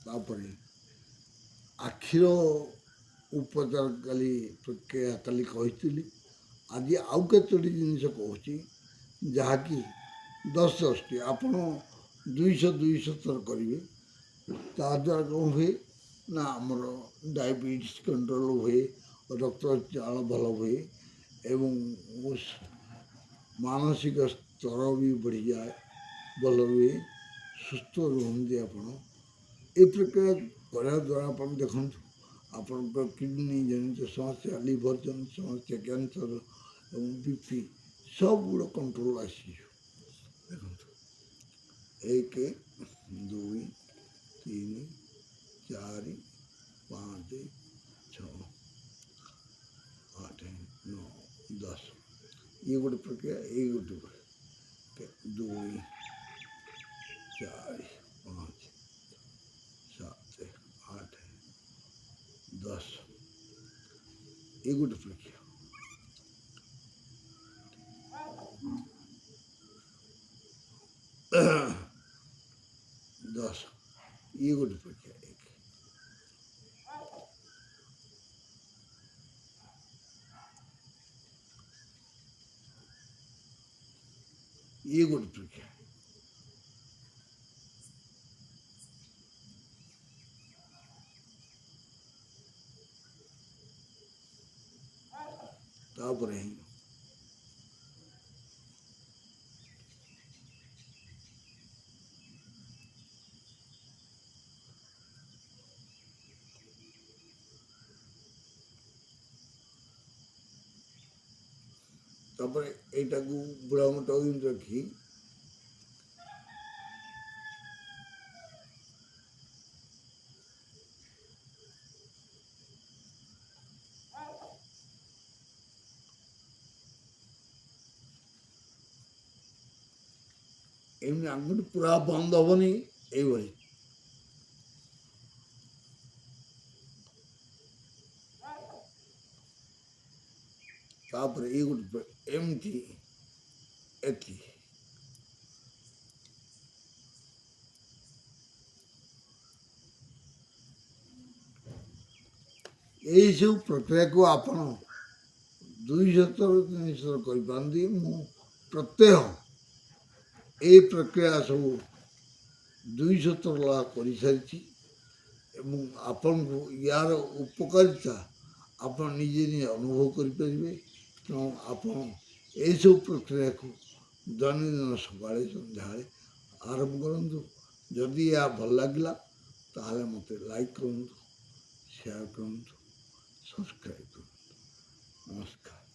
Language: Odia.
ତାପରେ ଆଖିର ଉପଚାର କାଲି କହିଥିଲି। ଆଜି ଆଉ କେତୋଟି ଜିନିଷ କହୁଛି ଯାହାକି 10-10ଟି ଆପଣ 200 ଥର କରିବେ। ତାଦ୍ୱାରା କ'ଣ ହୁଏ ନା ଆମର ଡାଇବେଟିସ୍ କଣ୍ଟ୍ରୋଲ ହୁଏ, ରକ୍ତଚାଳ ଭଲ ହୁଏ ଏବଂ ମାନସିକ ସ୍ତର ବି ବଢ଼ିଯାଏ, ଭଲ ରୁହେ, ସୁସ୍ଥ ରୁହନ୍ତି ଆପଣ। ଏ ପ୍ରକାର କରିବା ଦ୍ୱାରା ଆପଣ ଦେଖନ୍ତୁ ଆପଣଙ୍କର କିଡ଼ନୀ ଜନିତ ସମସ୍ୟା, ଲିଭର ଜନିତ ସମସ୍ୟା, କ୍ୟାନ୍ସର ଏବଂ BP ସବୁଗୁଡ଼ କଣ୍ଟ୍ରୋଲ ଆସିଯିବ। ଦେଖନ୍ତୁ 1 2 3 4 5 6 8 9 10 ଇଏ ଗୋଟେ ପ୍ରକ୍ରିୟା, ଏଇ ଗୋଟେ 2 4 5 7 8 10 ଏଇ ଗୋଟେ ପ୍ରକ୍ରିୟା। 10 ଇଏ ଗୋଟେ ପ୍ରକ୍ରିୟା। ଇଏ ଗୋଟେ ପ୍ରକ୍ରିୟା। ତାପରେ ଏଇଟାକୁ ବୁଢ଼ା ମୋଟା ରଖି ଏମିତି ଆଙ୍ଗୁଠି ପୁରା ବନ୍ଦ ହବନି, ଏଇଭଳି ତାପରେ ଏଇ ଗୋଟେ ଏମିତି ଏଠି ଏଇସବୁ ପ୍ରକ୍ରିୟାକୁ ଆପଣ 200 ଥର 300 ଥର କରିପାରନ୍ତି। ମୁଁ ପ୍ରତ୍ୟହ ଏଇ ପ୍ରକ୍ରିୟା ସବୁ 200 ଥର ଲେଖା କରିସାରିଛି ଏବଂ ଆପଣଙ୍କୁ ୟାର ଉପକାରିତା ଆପଣ ନିଜେ ନିଜେ ଅନୁଭବ କରିପାରିବେ। ତେଣୁ ଆପଣ ଏଇସବୁ ପ୍ରକ୍ରିୟାକୁ ଦୈନନ୍ଦିନ ସକାଳେ ସନ୍ଧ୍ୟାବେଳେ ଆରମ୍ଭ କରନ୍ତୁ। ଯଦି ଏହା ଭଲ ଲାଗିଲା ତାହେଲେ ମୋତେ ଲାଇକ୍ କରନ୍ତୁ, ସେୟାର କରନ୍ତୁ, ସବସ୍କ୍ରାଇବ୍ କରନ୍ତୁ। ନମସ୍କାର।